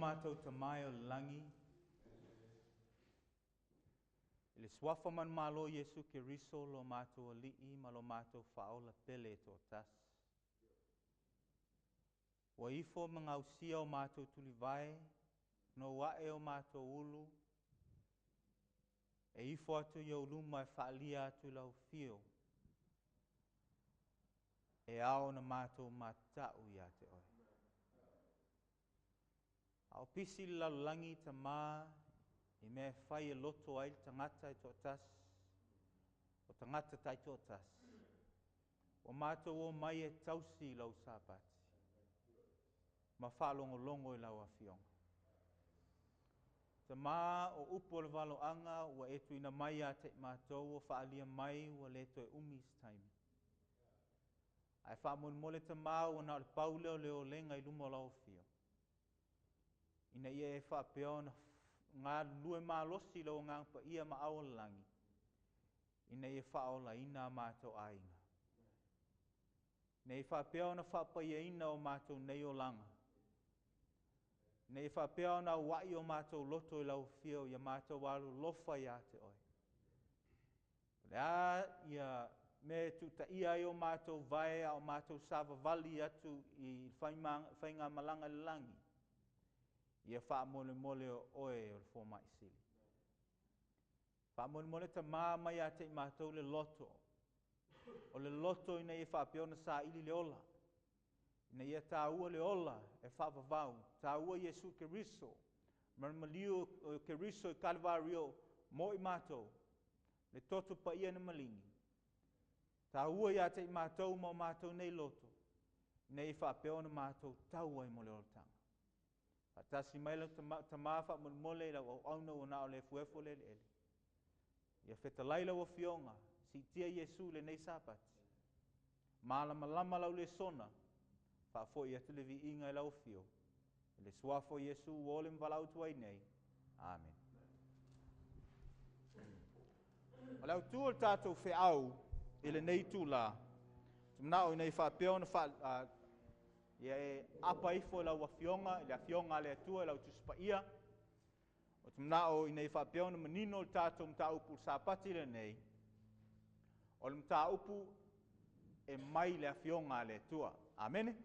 mātou te mai o langi. I le swafa man malo Yesu ke riso lo mātou o lii ma lo mātou whaola pele tō tas. Wa ifo mga usia o mātou tuli vai, no wae o mātou ulu, e ifo atu iau luma e whaalia atu lau fio. E ao na mātou matau ia te oi. Au pisi lalangi ta mā, i me whai e loto ai tangata i tō tas, o tangata tai tō tas. O mātou o mai e tausi lau sāpati. Ma whalongo longo i lau a fionga. Ta mā o upo le walo anga, ua etu ina mai a te mātou, o whaalia mai, ua leto e umis taimi. Ai whaamon mole ta mā, ua na le pauleo leo lenga i lumo lau fio. Ina ia e whaapeo na ngā lue mā losi lau ngāngpa ia ma awalangi. Ina ia whaola ina mātou ainga. Nei whaapeo na whaapaia ina o mātou nei o langa. Nei whaapeo na wai o mātou loto i lau fio ia mātou walu lofa ia te oi. Lea ia me tuta ia i o mātou vai o mātou sava vali atu i whainga malanga langi. Ia wha mole mole o oe o le fōma i sili. Wha mole mole ta mā mai a te mātou le loto. O le loto ina ia wha peona sa ili le ola. Ina ia tā ua le ola e wha vavau. Tā ua Yesu ke riso. Marmaliu ke riso i Kalvario mo i mātou. Le toto pa ia na malingi. Tā ua ia te mātou mo mātou nei loto. Ina ia wha peona mātou taua i mo le oltanga. Atasi maila ta mafa mole la o auna o na o le fuefo le ele. Ia feta laila o fionga, si tia Yesu le nei sapati. Malama lama lau le sona, fa fo ia te le vi inga lau fio. Le suafo Yesu o le mwalau tuai nei. Amen. O lau tu o tātou fe au, ele nei tu la. Tumna o nei fa peona fa ia e apa ifo lau a fionga, i le a fionga le atua, lau tuspa ia. O tumnao i nei whapeona manino o tātou mta upu sāpati le nei. O le mta upu e mai le a fionga le atua. Amen.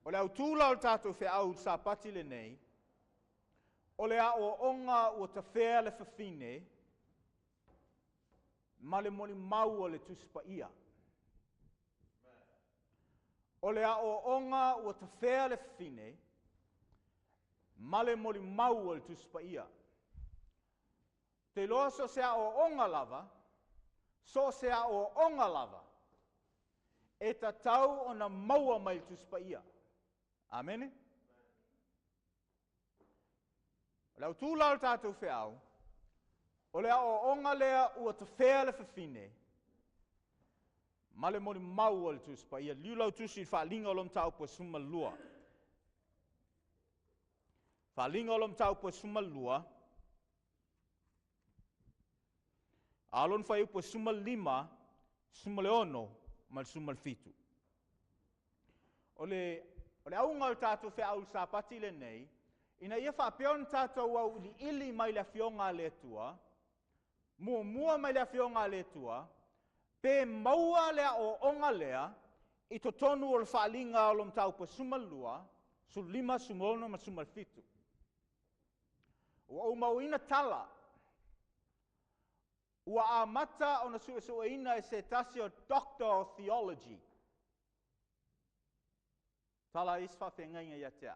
O le au tūla o tātou whea au sāpati le nei. O le a o onga o ta whea le whawhine. Ma le moli mau o le tuspa ia. O le a o onga ua ta whea le whine, male moli mau o le tuspa ia. Te loa so se a o onga lava, so se a o onga lava, e ta tau o na maua mai le tuspa ia. Amen? O le au tūlau tātou wheau, o le a o onga lea ua ta whea le whine, male mori mau o le tuspa ia liu lau tusi whaalinga o lom tau po suma lua. Whaalinga o lom tau po suma lua. Alon whai po suma lima, suma le ono, mal suma le fitu. O le aunga o tātou whea au sāpati le nei, ina ia whapeon tātou au li ili mai le fionga le tua, mua mai le fionga le tua, pe maua lea o onga lea, i to tonu o le whaalinga o lom tau pa suma lua, su lima sumono ma suma fitu. Ua o mauina tala, ua a mata o na suesueina e se tasi o Doctor of Theology. Tala isfa whengainga ia tea.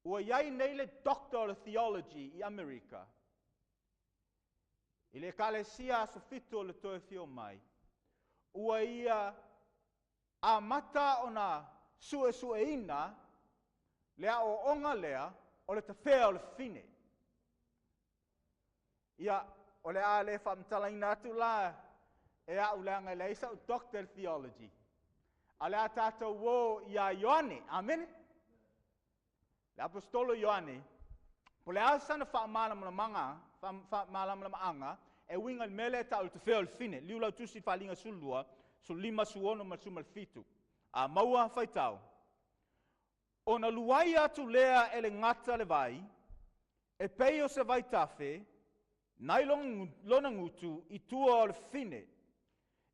Ua iai nei le Doctor of Theology i Amerika, I le kalesia so fitu o le toe fio mai. Ua ia a mata o na sue ina lea o onga lea o le tawhea o le fine. Ia o le a le whamtala ina atu la e a uleanga le isa o Doctor Theology. A le a tātou wo ia Ioane. Amen? Le apostolo Ioane. Po le asana whaamalamanga, e winga le mele tau te whea o le fine, liu lau tusi whalinga sulua, su lima su ono ma sumal fitu. A maua whaitau. O na luai atu lea ele ngata le vai, e pei o se vai tafe, nai lona ngutu i tua o le fine.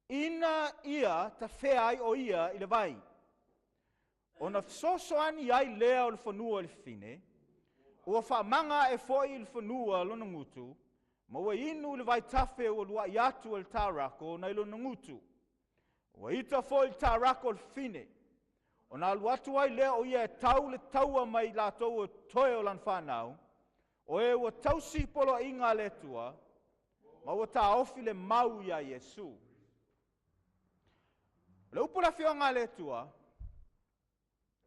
Ina ia ta feai o ia i le vai. O na sosoani ai lea o le whanua le fine, ua whamanga e foi i le whanua lona ngutu, ma ua inu le vai tafe o lua i atu o le tarako nai lona ngutu. Ua ita foi le tarako le fine. O na aluatu ai lea o ia e tau le taua mai lātou o toe o lan whanau, o e ua tausi polo inga le tua, ma ua ta ofi le mau ia Yesu. Le upula fio ngā le tua,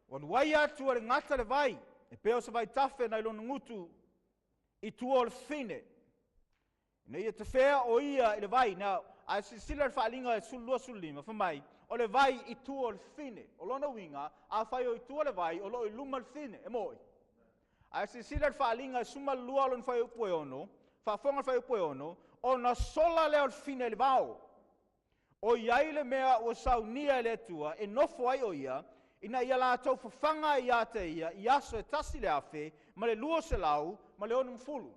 o nuai atu o le ngata le vai, e peo se vai tafe na ilona ngutu, i tua o le fine. Na ia te whea o ia i le vai, na a sila le whaalinga e sulua sulima, whamai, o le vai i tua o le fine, o lona winga, a whai o i tua le vai, o lo i luma le fine, e moi. A sila le whaalinga e suma lua o le whai upo e ono, whaafonga whai upo e ono, o na sola leo le fine le vau. O iai le mea o saunia le tua, e nofo ai o ia, ina ia la tau whawhanga i ate ia, i aso e tasi le afe, ma le lua se lau, ma le onum fulu.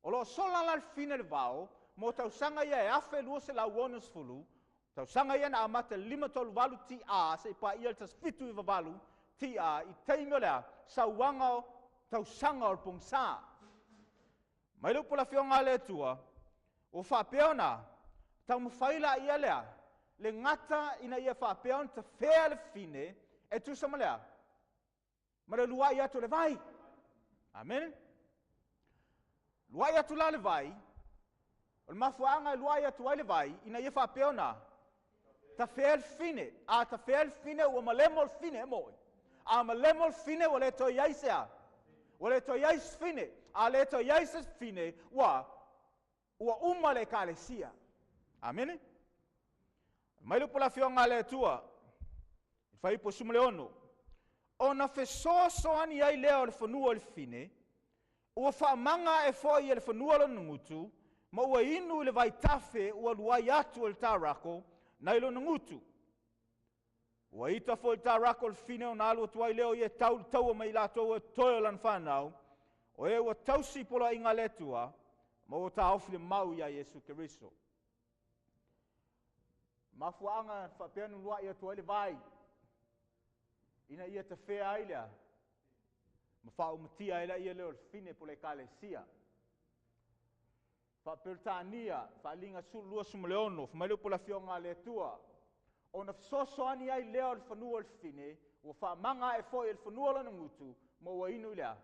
O lo sola la le fine le vau, mo tau sanga ia e afe lua se lau onus fulu, tau sanga ia na amata lima tolu valu ti a, se pa ia le tas fitu i valu ti a, i teimio lea, sa wanga o tau sanga o le pung sa. Mai lupo la fionga le tua, o whapeo na, tau mawhaila ia lea, le ngata ina ia whapeo ta whea le fine, e tu sama lea. Ma le lua ia tu le vai. Amen. Lua ia tu la le vai, o le mafuanga lua ia tu ai le vai, ina ia whapeo na, ta whea le fine, a ta whea le fine ua malemo le fine e moi. A malemo le fine ua le to iaisea. Ua le to iais fine, a le to iaises fine, ua uma le kalesia. Amen. Mai lupo la fionga le tua. Fai po sumo le ono. O na fesoso ani ai leo le whanua le fine, ua whaamanga e foi e le whanua le ngutu, ma ua inu le vai tafe ua luai atu le tarako, na ilo ngutu. Ua ita foi le tarako le fine o na alu atu ai leo i tau mai lato e toyo lan whanau, o e ua tausi pola inga le tua, ma ua ta ofi le mau ia Yesu Keriso. Mafuanga whapeanu lua ia tu ai le vai. Ina ia te whea ai lea. Ma wha umatia ila ia leo fine po le kalesia. Wha pertania, wha linga lua sumaleono, wha mai leo po la fionga le tua. O na soso ani ai leo le whanua le fine, ua wha manga e foi le whanua lana ngutu, ma ua inu lea.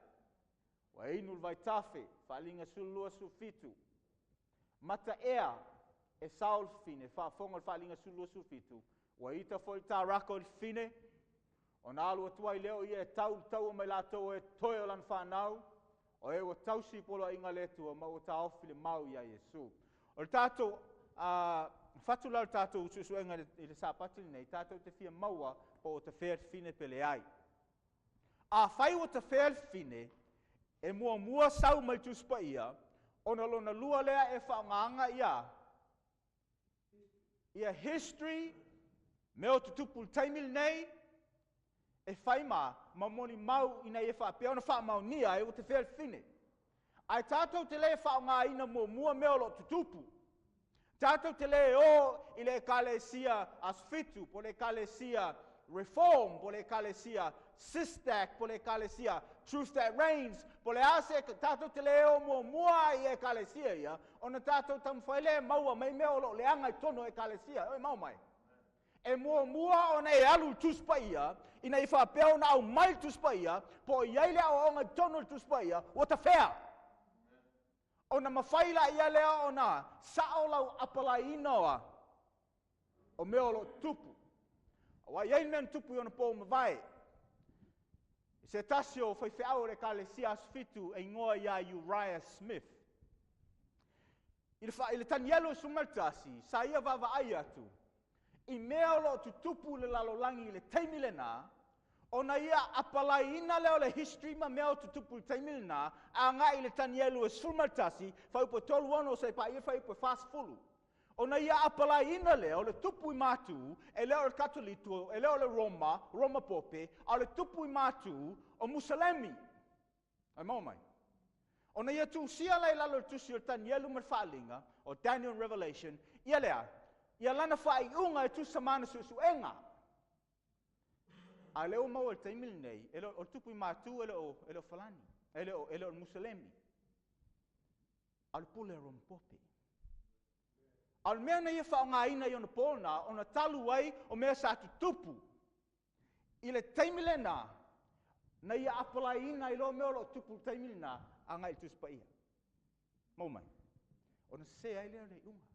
Ua inu le vai tafe, wha linga lua fitu. Mata ea, e saul fine, wha fonga le wha linga lua fitu. Ua ita foi ta rako le fine, o na alu atua i leo ia e tau mai latou e toe o lan whanau, o e ua tausi polo inga letua, ma ua ta ofi le mau ia Yesu. O le tātou, whatu lau tātou usuenga i le sāpatili nei, tātou te fia maua po o te whea fine pele ai. A whai o te whea fine, e mua sau mai tuspa ia, o na lona lua lea e whaanganga ia history, me o te tupul taimil nei, e whaima, ma moni mau ina e whapea, ona wha mau nia e o te whea fine. Ai tātou te le wha ngā ina mua meo lo tutupu. Tātou te le o i le kalesia asfitu, po le kalesia reform, po le kalesia sistak, po le kalesia truth that reigns, po le ase, tātou te le o mua i e kalesia ia, ona tātou tam whaile maua mai meo lo le anga i tono e kalesia, oi mau mai. E mua ona e alu tuspa ia, ina i whapea na au mai tuspa ia, po iai lea o onga tono tuspa ia, o ta whea. Ona mawhaila ia lea ona, saolau apala inoa, o meo lo tupu. Wa iai men tupu i ona po mawai. Se tasio whai whiau re ka le sias fitu e ngoa ia Uriah Smith. I le tanielo sumaltasi, sa ia vava ai atu. I mea lo tu tupu le lalolangi le teimile nā, ona ia apalaina leo le history ma mea tu tupu le teimile nā, a ngā i le tanielu e sumaltasi, whai po tolu ono se pa ia whai po fast fulu. Ona ia apalai ina lea, o le tupu I mātu, e lea o le Katolito, e lea o le Roma Pope, a le tupu I mātu o Musalemi. Ai mau mai. Ona ia tu sia lai lalo tusi o Tanielu mar whaalinga, o Daniel and Revelation, ia lea, ia lana whai unga e tu samana su enga. A leo mau el taimili nei, ele o tupu I mātu, ele o Falani, ele o Musalemi. Al pule Roma Pope. Al mea na ia whaongaina I ona pōna, ona talu ai o mea sa tupu. I le taimile na ia apalai ina I lo mea lo tupu taimile na, a ngai tuspa ia. Mau mai. Ona se ai lea le unga.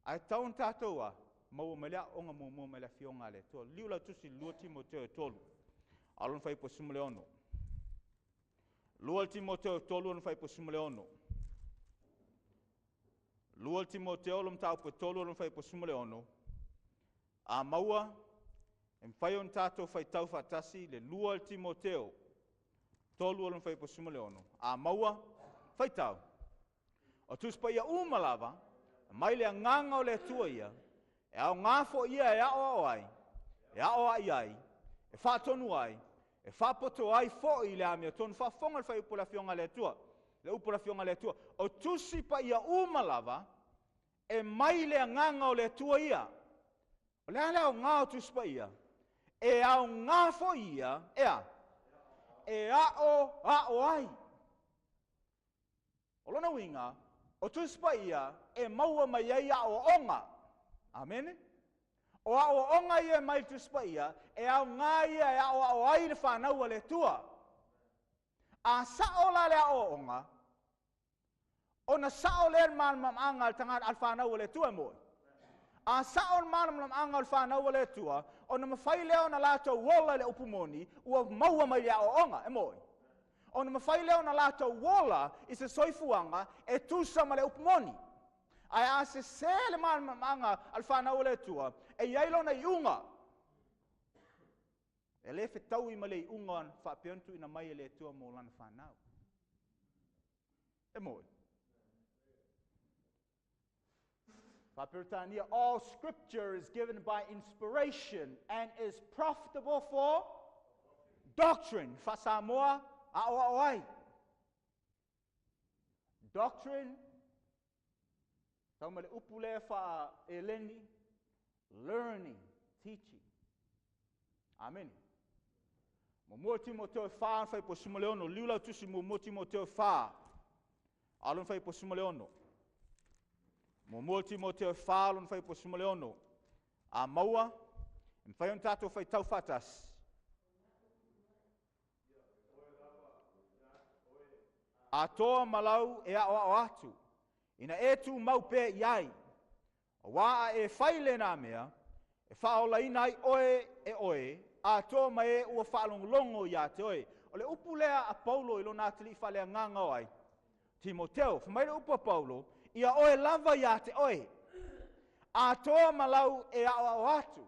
Ai taun tātoua, mau me lea onga mo me lea fionga le. Tua liu la tusi lua Timoteo e tolu. Alon fai po sumule ono. Lua Timoteo e tolu on fai po sumule ono. Lua Timoteo lom tau po tolu on fai po sumule ono. A maua, em fai on tātou fai tau fatasi le lua Timoteo. Tolu on fai po sumule ono. A maua, fai tau. O tuspa ia umalava, mai le nganga o le tua ia, e au ngafo ia e ao ai, e ao ai, e whaatonu ai, e whapoto ai fo I le amia tonu, whafonga fai upula fionga le tua, le upula fionga le tua. O tusi pa ia umalava, e mai le nganga o le tua ia. O le ale au ngā o tusi pa ia, e au ngafo ia, e ao ai. O lona winga, o tuspa ia, e maua mai ai ao onga. Amen? O ao onga ia mai tuspa ia, e au ngā ia e ao ai le whanau le tua. A sao la le ao onga, o na sao le manam anga al tangat al whanau le tua moi. A sao manam anga al whanau le tua, o na mawhai leo na lato wola le upumoni, ua maua mai le ao onga, e moi. O na mawhai leo na lato wola I se soifuanga e tusa ma le upumoni. Ai a se le anga al whanau le tua, e iailo na iunga. E le whetau I ma le iunga an whapeontu ina mai le tua mo lana whanau. E moi. Whaperitania, all scripture is given by inspiration and is profitable for doctrine. Whasamoa, ao ai. Doctrine, tau male upule wha eleni, learning, teaching. Amen. Mo Timoteo wha fai po sumaleono, liulau tusi mo Timoteo wha. Alon fai po sumaleono. Mo Timoteo wha alon fai po sumaleono. A maua, fai on tato fai tau fatas. A toa malau e ao atu. Ina e tu mau pe iai. Wa e whaile nā mea, e whaola inai oe, a toa mai ua whaalong longo ia te oe. O le upu lea a Paulo ilo nā tili whalea nganga oai. Timoteo, whamaire upu Paulo, ia oe lava ia te oe. A toa malau e ao atu.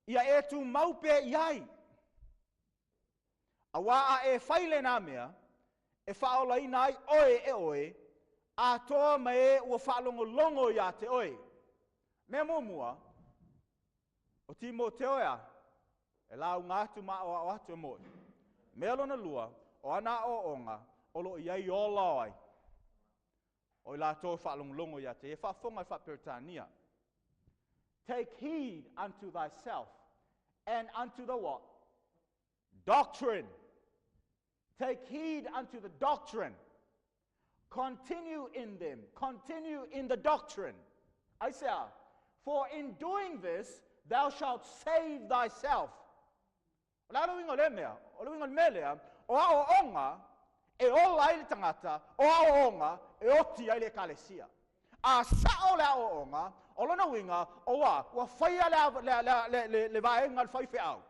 Ia e tu mau pe iai. A waa e whaile nā mea, e whaola inai oe, a toa mai ua whaalongo longo ia te oe. Mea mua, o Timoteo ea, e lau ngātu ma o atu e moi. Mea lona lua, o ana o onga, o lo iai o laoi. O I la toa whaalongo longo ia te, e whaafonga I whaperitania. Take heed unto thyself, and unto the what? Doctrine. Take heed unto the doctrine. Continue in them. Continue in the doctrine. Isaiah, for in doing this, thou shalt save thyself. O la wingo le mea, o wingo le mea, o ao onga, e o lai le tangata, o ao onga, e oti ai le kalesia. A sao le ao onga, o lona winga, o wa whaia le vaenga le whaife au.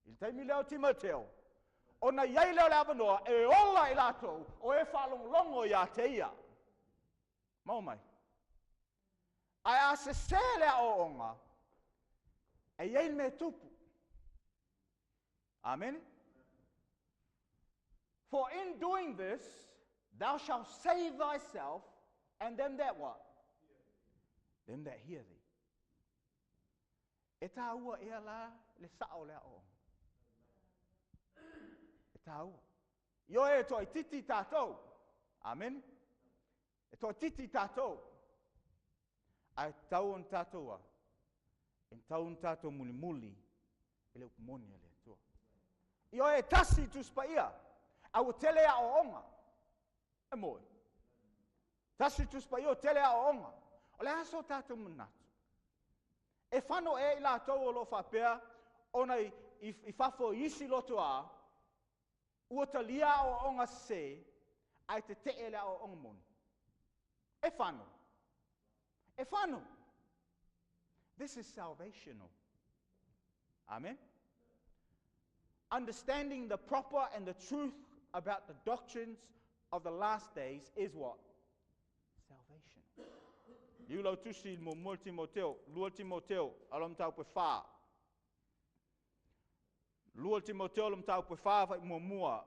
Il taimi leo Timoteo. O na iai leo le avanoa, e ola I lato, o e whalong longo ia te ia. Mau mai. Ai a se le o onga, e iai me tupu. Amen? For in doing this, thou shalt save thyself and them that what? Them that hear thee. E tā ua ea la le sao le o. E tā ua. Io e toi titi tātou. Amen. E toi titi tātou. Ai tau on tātou a. E tau on tātou muli muli. E leo kumoni a le tua. Io e tasi tu spa ia. Au tele a o onga. E moi. Tasi tu spa io tele a o onga. O le aso tātou manatu. E whano e la tau o lo whapea, ona i whafo isi loto a, ua talia o onga se, ai te te ele o onga moni. E whano. E whano. This is salvational. Amen. Understanding the proper and the truth about the doctrines of the last days is what? Salvation. Iulau tusi mo mo Timoteo, lua Timoteo, alom tau pe wha. Lua Timoteo alom tau pe wha whai mua mua.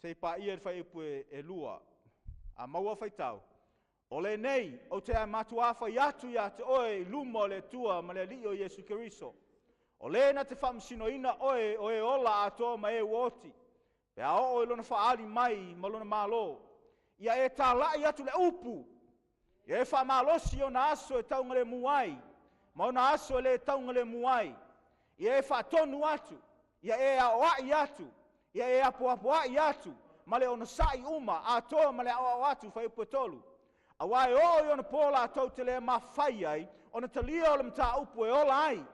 Sei pa ia whai pue e lua. A maua whai tau. O le nei, o te a matua whai atu ia te oe lumo le tua ma le li o Yesu Keriso. O le na te whamsino ina oe ola ato ma e woti. Pe a o lona whaali mai ma lona malo. Ia e tā lai atu le upu. Ia e whamalosi o na aso e taunga le muai. Ma o na aso le taunga le muai. Ia e whatonu atu. Ia e a oai atu. Ia e apuapuai atu. Ma le ona sai uma ato ma le awa atu whai upetolu. A wai o i ona pola ato te le mawhai ai. Ona talia o le mta upu e ola ai.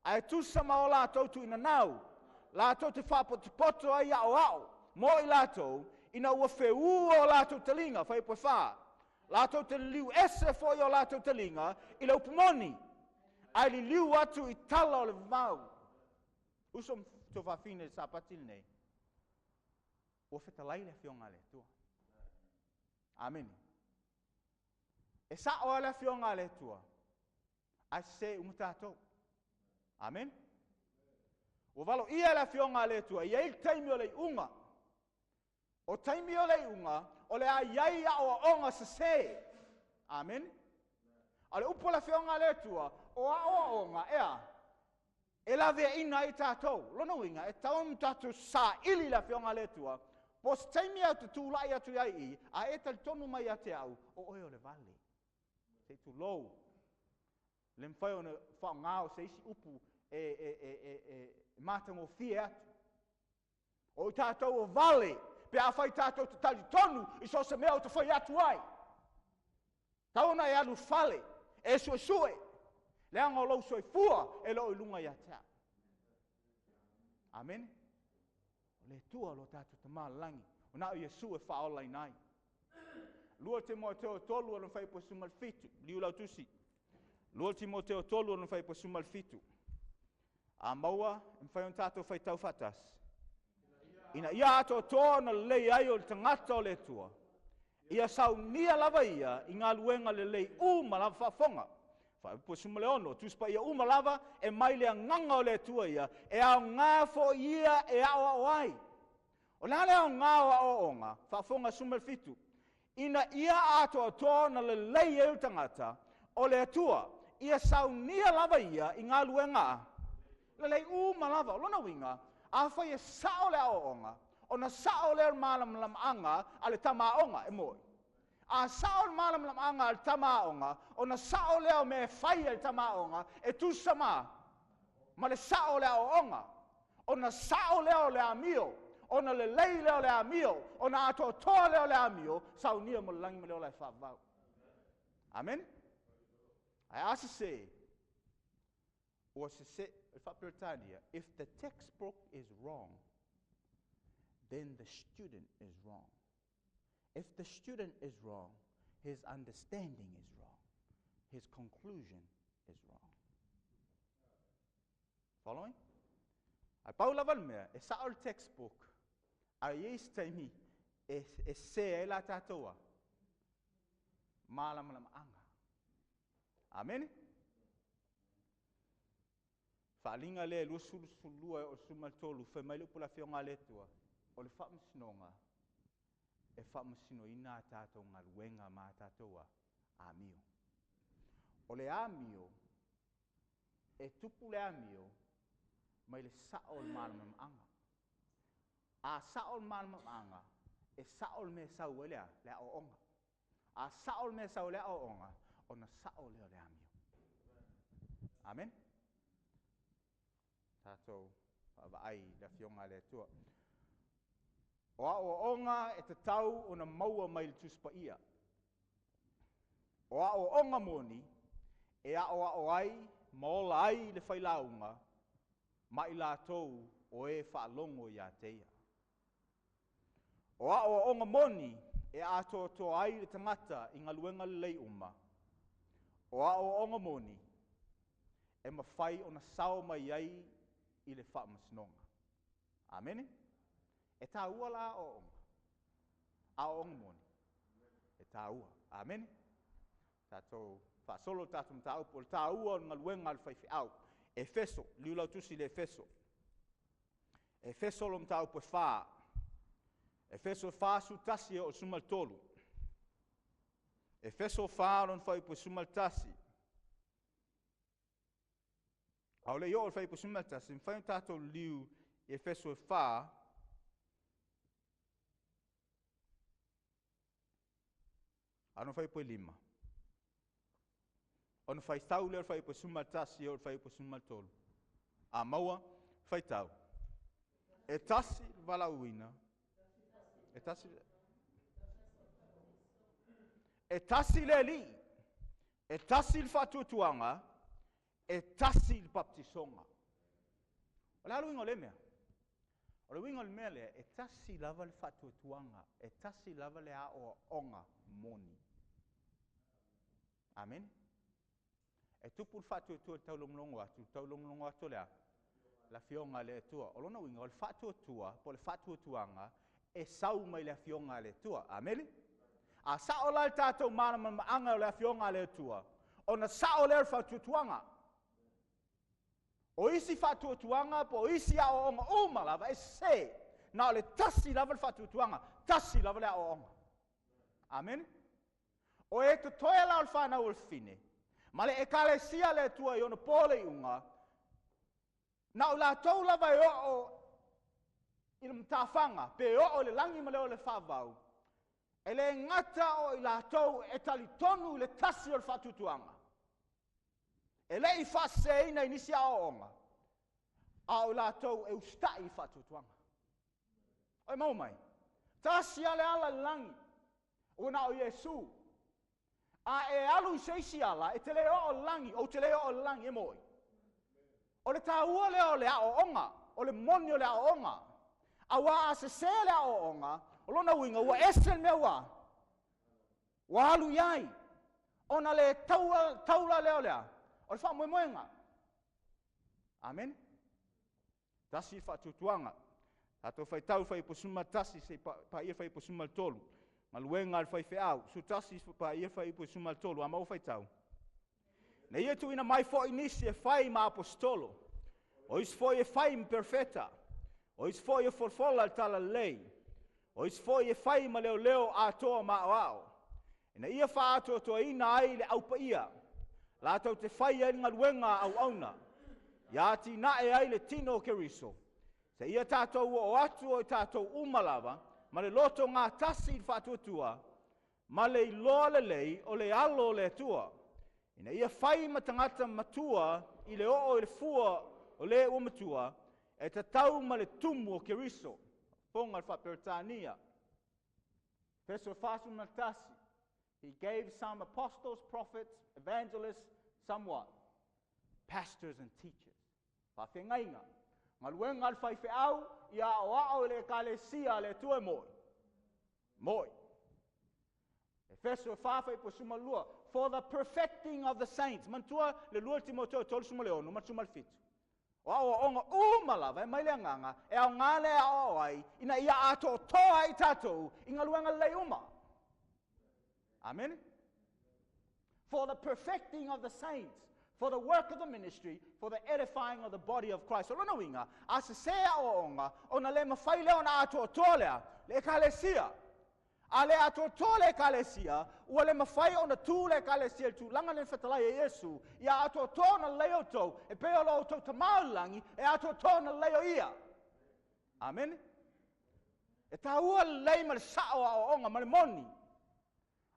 A e tusa ma o la ato tu ina nau. La ato te whapoto ai a o ao. Mo i la ato. Ina ua wheu o la ato talinga whai pue wha. Lato te liu ese foi o lato te linga, i lau pumoni. Ai li liu atu i tala o le mau. Usom to whawhine sa patil nei. Ua whetalai le whionga le tua. Amen. E sa o le whionga le tua. Ai se umutato. Amen. Ua valo ia le whionga le tua. Ia il taimi o le unga. O taimi o le unga, o le a iai a o onga se se. Amen. A le upo la whionga le tua, o a o onga, ea. E la vea ina i tātou. Lona winga, e taum tātou sa ili la whionga le tua. Pos taimi au te tūlai atu iai i, a e tali tonu mai a te au, o oe o le vale. Se tu lou. Le mwhai o ne whao ngāo se isi upu mātango fie atu. O i tātou o vale, pe a whai tātou te tali tonu, i so se mea o te whai atu ai. Tauna e alu fale, e sue sue. Le anga o lau sue fua, e lo i lunga i atea. Amen. Le tua lo tātou te maa langi, o nao Yesu e whaola i nai. Lua Timoteo tolu anu whai po sumal fitu, liu lau tusi. Lua Timoteo tolu anu whai po sumal fitu. A maua, mwhai on tātou whai tau whatas. Ina ia ato tōna lei ai o le tangata o le tua. Ia sau nia lava ia i ngā luenga le lei uma lava whafonga. Whai po sumale ono, tuspa ia uma lava e mai lea nganga o le tua ia, e au ngā fo ia e au au ai. O nā lea ngā o onga, whafonga sumale fitu. Ina ia ato tōna le lei e tangata o le tua. Ia sau nia lava ia i ngā luenga. Le lei uma lava, lona winga, a whai e sao le ao onga, o na sao le malam lam anga a le tama onga e moi. A sao le malam lam anga a le tama onga, o na sao leo me whai le tama onga, e tu sama, ma le sao le ao onga, o na sao leo le amio, o na le lei leo le amio, o na ato toa leo le amio, sao nia mo langi me leo le whavau. Amen? I ask to say, or to say, if the textbook is wrong, then the student is wrong. If the student is wrong, his understanding is wrong. His conclusion is wrong. Following? Ai paula valmea, e sa o textbook, a yes taimi, e se e la tatoa, malam lam anga. Amen? Whaalinga le lua sulua o sumal tolu, whai mai lupu la whionga le tua, o le whaamsinonga, e whamasino ina tātou ngā luenga mā tātou amio. O le amio, e tupu le amio, mai le sao le māna anga. A sao le māna anga, e sao le me sau e le o onga. A sao le me sau le o onga, o na sao le amio. Amen. Tātou ai le fionga le tua. O a onga e te tau o na maua mai le tuspa ia. O a onga moni, e a o ai, maola ai le whailaunga, mai la tou o e whaalongo ia teia. O a onga moni, e a to ai le tangata i ngā luenga lei uma. O a onga moni, e mawhai o na sao mai ai i le whaamasnonga. Amen. E tā ua la o onga. A onga moni. E tā ua. Amen. Tātou whaasolo tātou mta upo. Tā ua ngā luenga le whaiwhi au. Efeso. Liulau tusi le Efeso. Efeso lo mta upo wha. Efeso wha su tasi o sumal tolu. Efeso wha ron whai upo sumal tasi. Au le yo o whai upo sumal tasi. Mwhai tātou liu Efeso wha. Ano fai po lima. Ono fai tau leo fai po suma tasi o fai po suma tolu. A maua fai tau. E tasi vala uina. E tasi le li. E tasi il fatutuanga. E tasi il baptisonga. O le alu ingo le mea. O le wingo le mea le. E tasi lava il fatutuanga. E tasi lava le a o onga moni. Amen. E tupu whātua tua taulonglongo atu lea. La fionga le tua. O lona winga, o le whātua tua, po le whātua tuanga, e sau mai le fionga le tua. Amen. A sao lai tātou mana maanga o le fionga le tua. O na sao le whātua tuanga. O isi whātua tuanga, po isi a o onga umalawa, e se. Na o le tasi lava le whātua tuanga, tasi lava le a o onga. Amen. O e te toia lau le whanau o le fine. Ma le e kale sia le tua i ona pole unga. Na o la tau lava e o i le mtawhanga. Pe o le langi ma leo le whavau. E le ngata o i la tau e tali tonu i le tasi o le whatutuanga. E le i whase ina inisi a o onga. A o la tau e ustai i whatutuanga. Oi mau mai. Tasi ale ala le langi. O na o Yesu. A e alu i seisi ala, e te leo o langi, o te leo o langi e moi. O le tāua leo le a o onga, o le moni o le a o onga. A wa a se se le a o onga, o lona winga, wa esen mea wa. Wa alu iai. O na le taula leo lea. O le wha moe moenga. Amen. Tasi wha tutuanga. Tato whai tau whai posuma tasi, se pa ia whai posuma tolu. Ma luenga al fai au, su tasi pa ia fai po sumal tolu, a mau fai tau. Na ia tu ina mai fo inisi e fai ma apostolo. O is fo e fai imperfeta. O is fo e forfola al tala lei. O is fo e fai ma leo a toa ma au. E na ia fa ato to ina ai le au pa ia. La tau te fai e nga luenga au auna. Ia ti na e ai le tino keriso. Se ia tātou o atu o tātou umalawa. Ma le loto ngā tasi i whātuatua, ma le iloa le lei o le alo le tua. Ina ia whai matangata matua i le o le fua o le umatua, e ta tau ma le tumu o keriso, ponga whaperitania. Peso whāsu matasi, he gave some apostles, prophets, evangelists, somewhat, pastors and teachers. Whawhengainga. Ngā luenga al whaiwhi au, ia o au le kalesia le tue moi. Moi. Efeso whawhai po sumalua. For the perfecting of the saints. Mantua le lua Timoteo tolu sumaleo, ma sumalfitu. O au onga umalawa, e maile nganga, e au ngale au ai, ina ia ato toa i tatou, i ngā luenga lei uma. Amen. For the perfecting of the saints. For the work of the ministry, for the edifying of the body of Christ. O lona winga, a se sea o onga, o na le mawhai leo na ato o tolea, le kalesia. Ale ato tole kalesia, ua le mawhai o na tū le kalesia tu langa le whatalai e Yesu, ia ato tō na leo tau, e peo lo tau tamaulangi, e ato tō na leo ia. Amen. E tā ua lei ma le sao a onga ma le moni.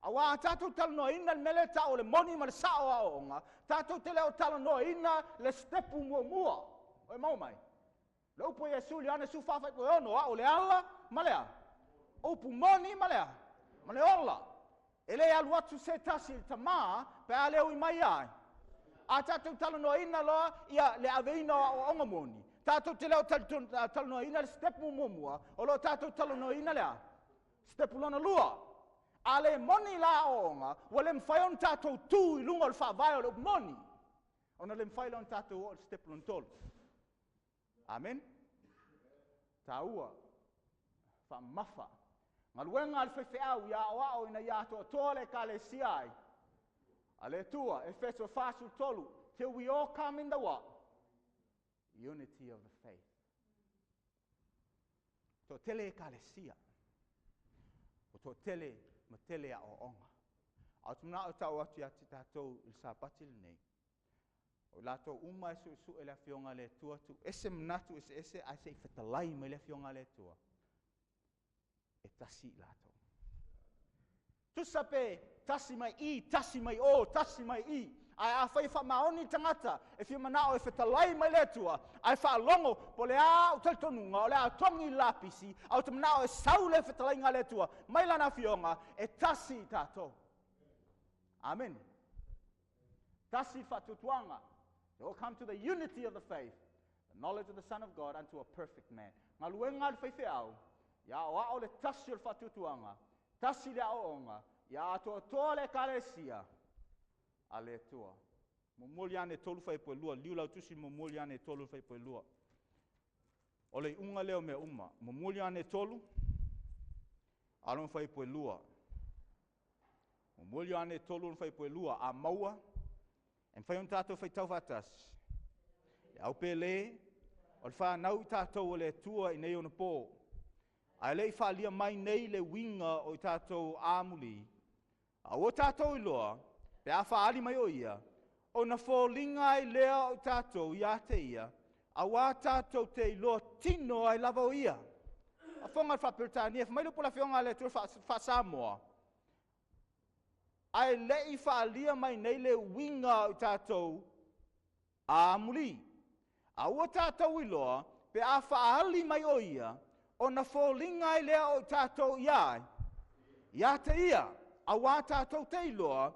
Awa tātou tala noa ina le mele tā o le moni ma le sao a onga, tātou te leo tala noa ina le stepu mua mua. Oi mau mai. Le upo Yesu li ane su whawhai po ono, o le ala, ma lea. Upu moni ma lea, ma le ola. E le alu atu se tasi le tamā, pe a leo I mai ai. A tātou tala noa ina loa, ia le aveina o onga moni. Tātou te leo tala noa ina le stepu mua mua, o lo tātou tala noa ina lea. Stepu lona lua. A le moni la onga, wa le mwhai on tātou tū I lunga le whawai o le moni. Ona le mwhai on tātou o le stepu lona tolu. Amen. Tā ua, wha mafa. Ngaluenga al whewheau ia o ao ina ia toa tole ka le siai. A le tua, Efeso 4:12, till we all come in the what? Unity of the faith. To tele ka le sia. O to tele, ma tele a o onga. Au tumna o tau atu ati tātou il sāpati le nei. O lato uma su e la fionga le tua tu. Ese mnatu, ese a se whetalai me le fionga le tua. E tasi lato. Tu sape tasi mai I, tasi mai o, tasi mai I. Ai a whai wha maoni tangata, e whia manao e whetalai mai le tua. Ai wha longo, po le a o taltonunga, o le a tongi lapisi, au te manao e sau le whetalai ngā le tua. Mai lana fionga, e tasi tātou. Amen. Tasi whatutuanga. They all come to the unity of the faith, the knowledge of the Son of God unto a perfect man. Ngā luenga le whaiwheau, ia o ao le tasi o le whatutuanga, tasi le aonga, ia atoa toa le kalesia, a le tua. Momoli ane tolu whaipoe lua, liulau tusi momoli ane tolu whaipoe lua. O le unga leo me uma, momoli ane tolu, alon whaipoe lua. Momoli ane tolu whaipoe lua, a maua, en whai on tātou whai tau whatas. E au pele, o le whanau tātou o le tua I nei o na pō. Ai lei whalia mai nei le winga o tātou āmuli. A o tātou I loa, pe a whaali mai o ia, o na whōlinga I lea o tātou I ate ia, a wā tātou te I loa tino ai lava o ia. A whonga whapirtania, whamailu pula whionga le tua whasamoa. Ai lei whaalia mai nei le winga o tātou āmuli. A ua tātou I loa, pe a whaali mai o ia, o na whōlinga I lea o tātou iai. Ia te ia, a wā tātou te I loa,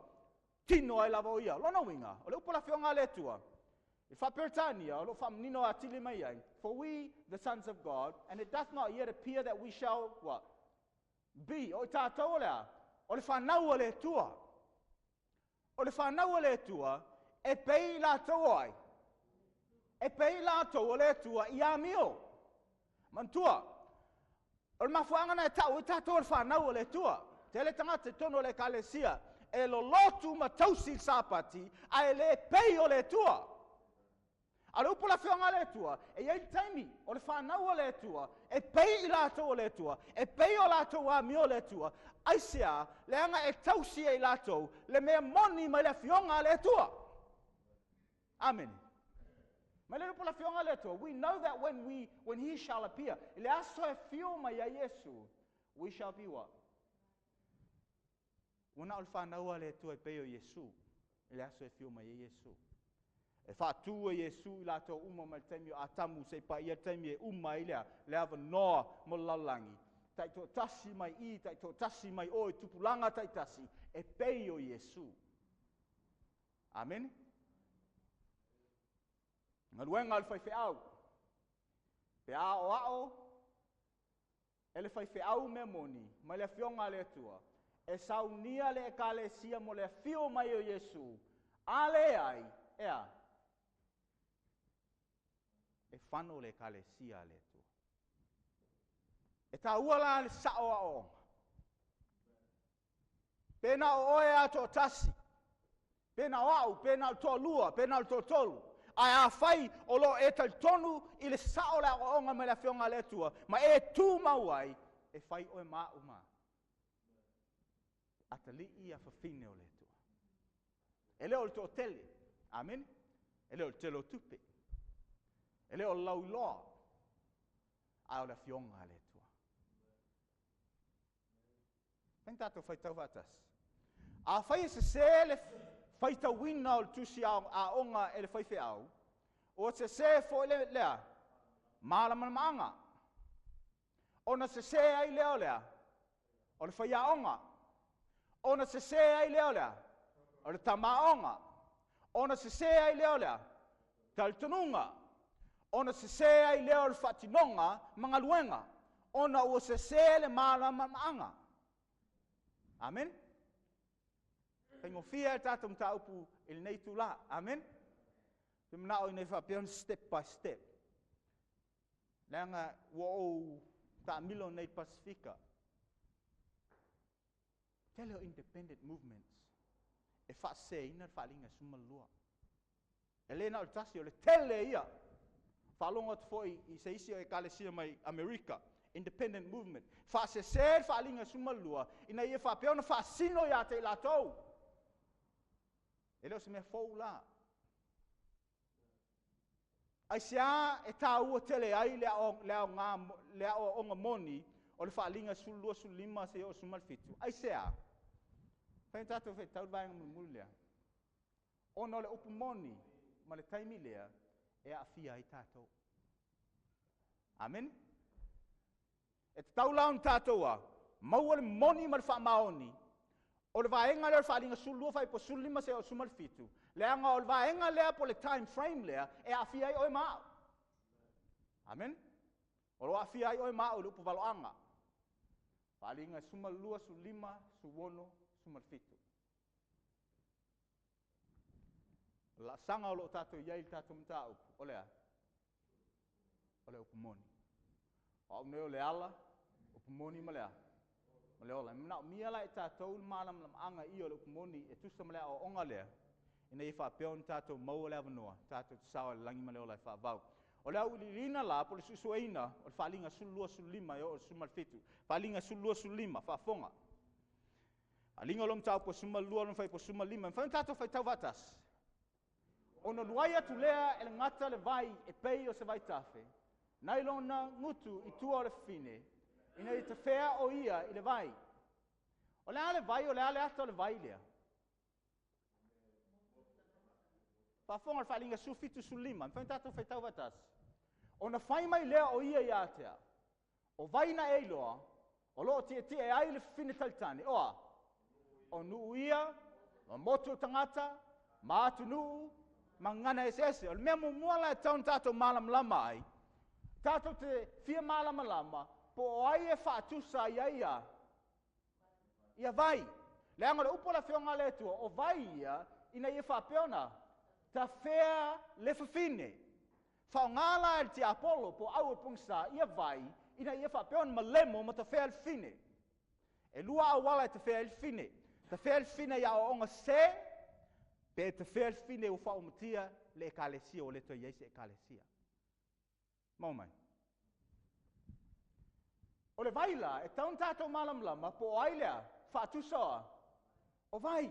tino ai lava o ia. Lona winga, o le upala whionga le tua. I whaperitania, o lo whamnino a tili mai ai. For we, the sons of God, and it doth not yet appear that we shall, what? Be. O tātou o lea, o le whanau o le tua. O le whanau o le tua, e pei lātou ai. E pei lātou o le tua I amio. Mantua, o le mafuangana e tau I tātou o le whanau o le tua. Te le tangata tono le kalesia, e lo lotu ma tausi sāpati, a e le pei o le tua. A le upula whionga le tua, e iei taimi, o le whanau o le tua, e pei I lātou o le tua, e pei o lātou amio o le tua, aisea, le anga e tausi e lātou, le mea moni mai le whionga le tua. Amen. Mai le upula whionga le tua, we know that when he shall appear, le aso e whio mai a Yesu, we shall be what? Wana o le whanau a le tua e pei o Yesu, le aso e whio mai a Yesu. E whātua Yesu I lātou uma mai taimi o atamu se pa ia taimi e uma I lea, le ava noa mo lalangi. Tai tō tasi mai I, tai tō tasi mai o, e tupulanga tai tasi, e pei o Yesu. Amen. Ngā ruenga le whaiwheau. Pe a o ao, e le whaiwheau me moni, mai le whionga le tua, e saunia le e kale sia mo le whio mai o Yesu. Ale ai, ea. E whano le kale sia le tua. E tā uala le sao a o. Pena o oe a tō tasi. Pena o au, pena o tō lua, pena o tō tolu. Ai a whai o lo e tal tonu I le sao le o onga me le whionga le tua. Ma e tū mauai, e whai oe mā uma. atali ia fafine o le tua. Ele o le to tele. Amen. Ele o le telo tupe. Ele o lau loa. A o la fionga le tua. Pen tato fai tau vatas. A fai se le fai tau wina o le tusi a onga ele fai fe au. O se fo le lea. Mala maanga. Ona se ai leo lea. O le fai a onga. Ona se ai leo lea. O le tamaonga. Ona se ai leo lea. Taltununga. Ona se ai leo le fatinonga mga luenga. Ona o se le mala maanga. Amen. Pengofia tata mta upu il nei tula. Amen. Tumna o nei fapion step by step. Langa wo ta milo nei Pacifica. Tele independent movements. E fa se ina fa linga sumalua. Elena o tasi o le tele ia. Fa longa foi I se isi o e kalesia mai America. Independent movement. Fa se fa linga sumalua. Ina ia fa peona fa sino ia te latou. Ele o se me fou la. Ai sia e ta ua tele ai le o onga moni o le fa linga sulua sulima se o sumalfitu. Ai sia. Fai tato fe tau vai ngulea. Ona le upu moni ma le taimi lea e a fia I tato. Amen. E tau laun tatoa, maua le moni ma le wha maoni, o le vaenga lea le wha linga sulua fai po sulima se o sumalfitu, leanga o le vaenga lea po le time frame lea, e a fia I oe mao. Amen. O lo a fia I oe mao le upu valoanga. Wha linga sumalua, sulima, suwono, sumalfitu. La sanga o lo tato iai tato mta upu, o lea. O le upu moni. O neo le ala, upu moni ma lea. Ma lea ola. Mna mia la e tatou malam lam anga I o le upu moni e tusa ma lea o onga lea. Ina I wha peon tatou maua lea vanua. Tatou tisawa le langi ma lea ola I wha vau. O lea uli rina la, po le susueina, o le whalinga sulua sulima o le sumalfitu. Whalinga sulua sulima, whafonga. Alinga lom tau po sumalua, lom whai po sumalima. Mwhai tatou whai tau vatas. Ona luaia tu lea e le ngata le vai e pei o se vai tafe. Nai lona ngutu I tua o le fine. Ina I te whea o ia I le vai. O lea le vai o lea le ata o le vai lea. Whafonga le whalinga sufitu sulima. Mwhai tatou whai tau vatas. Ona whai mai lea o ia I atea. O vai na eiloa. O loo tia e ai le fine talitani. Oa. O nuu ia. O motu tangata. Maatu nuu. Mangana esese, o le mea mumuala e taun tatou malam lama ai, tatou te fia malam lama, po o ai e whaatusa ia vai. Leanga le upo la whionga le tua, o vai ia, ina ia whapeona, ta whea le whawhine. Whaongala e te Apollo, po au e pungsa, ia vai, ina ia whapeona ma lemo ma ta whea le fine. E lua awala e ta whea le fine. Ta whea le fine ia o onga se, pe te whea fine o whaomatia le ekalesia o le toi eise ekalesia. Mau mai. O le vaila, e taun tātou malam lama, po o ailea, whaatusoa, o vai.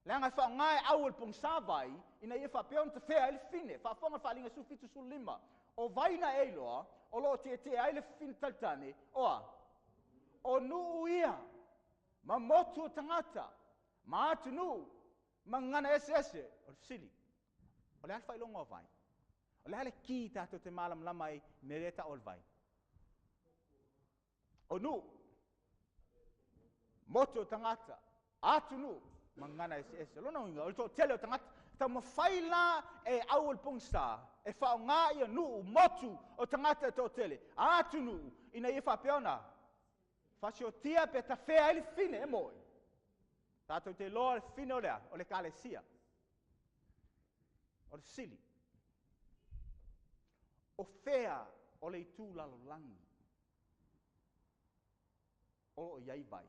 Leanga whaongae au el pung sa vai, ina ia whapeon te whea ele fine, whafonga whalinga sufitu sulima. O vai na eiloa, o lo te aile fine taltane, oa. O nuu ia, ma motu o tangata, ma atu nuu, mangana ese o sili o le alfa ilonga o vai o le ale ki tato te malam lamai mereta o vai o nu moto tangata atu nu mangana ese lona inga o to tele o tangata ta mo faila e au pungsa e fa nga ia nu motu o tangata to tele atu nu ina ia fa peona fa sio tia pe ta fea ele fine e moi tato te loa fine o lea, o le kalesia. O le sili. O fea o le itu lalo langi. O iai vai.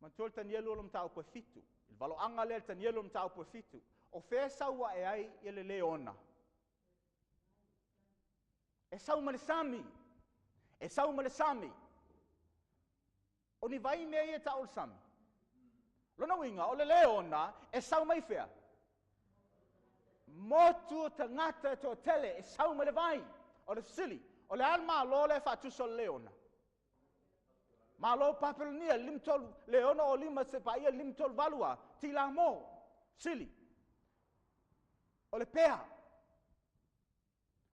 Ma tol tanielu o lom tau po fitu. Il valo anga le tanielu o lom tau po fitu. O fea saua e ai i le leona. E sau ma le sami. E sau ma le sami. O ni vai mea ia ta o sami. Lona winga, o le leona, e sau mai fea. Motu tangata to tele, e sau mai le vai. O le sili, o le alma lo le fatuso leona. Ma lo papelonia, limtol leona o lima se paia limtol valua, tila mo, sili. O le pea.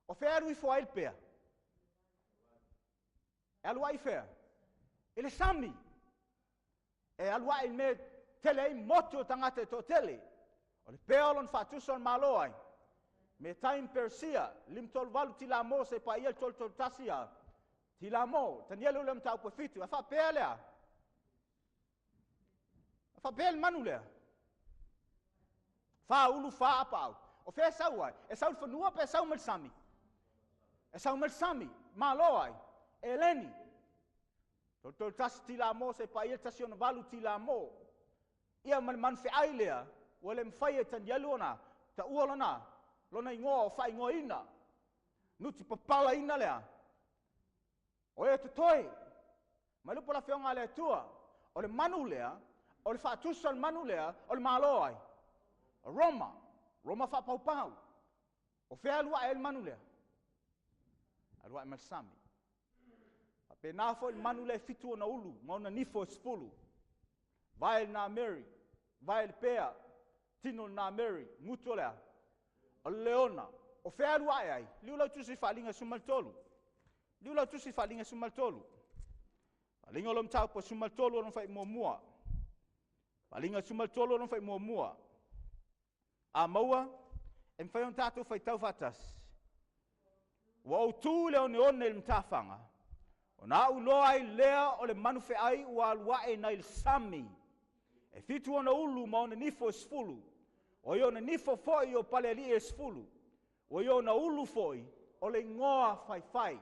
O fea rui foa il pea. E alua i fea. E le sami. E alua il me tele i motu tangata to tele. O le pea lon fatuso al malo ai. Me time persia, limtol valu tila mo se paia tol tasia. Tila mo, tanielu lem tau po fitu, afa pea lea. Afa pea manu lea. Fa ulu fa apau. O fea sau ai, e sau fanua pe sau sami. E sau sami, malo ai, e leni. Tol tas tila mo se paia tasion valu tila mo. Ia man fe ai lea, wale mfai tanielu ona, ta uolona, lona ingoa o fa ingoa ina. Nuti papala ina lea. O e tutoi, ma lupo la fionga le tua, o le manu lea, o le fatusa al manu lea, o le malo ai. Roma fa pau pau. O fea alua e le manu lea. Alua e malsami. A pe nafo il manu lea fitu na ulu, mauna nifo spulu. Vai na Mary, vai le pea, tino na Mary, mutu lea. O leona, o fea alua e ai, liu lau tusi falinga sumal tolu. Liu lau tusi falinga sumal tolu. Falinga lom tau po sumal tolu o non fai mua. Falinga sumal tolu o non fai mua. A maua, em fai on tatu fai tau fatas. Wa o tu leo ni one il mtafanga. O na uloa ai lea o le manu fe ai ua alua e na il sami. E fitu ona ulu ma ona nifo sfulu. O yo na nifo foi o pale ali e sfulu. O yo na ulu foi o le ngoa fai fai.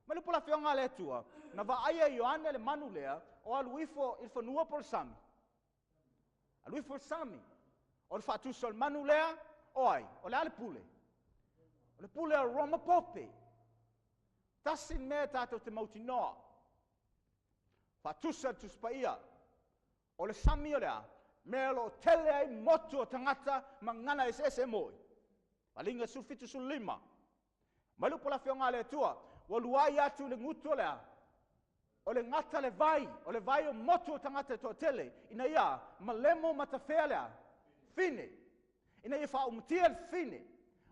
Ma le pola fionga le tua, na va aia Ioane le manu lea, o aluifo il fanua por sami. Aluifo sami. O le fatuso al manu lea, oi, o le ale pule. O le pule a Roma Pope. Tasin mea tato te mautinoa. Fatusa tu spaia. O le sami o lea, mea lo tele ai motu o tangata mangana ese moi. Palinga sulfitu sul lima. Ma le pola fionga le tua, o luai atu le ngutu lea, o le ngata le vai o motu o tangata to tele, ina ia, malemo matafea lea, fine, ina ia wha umutia le fine,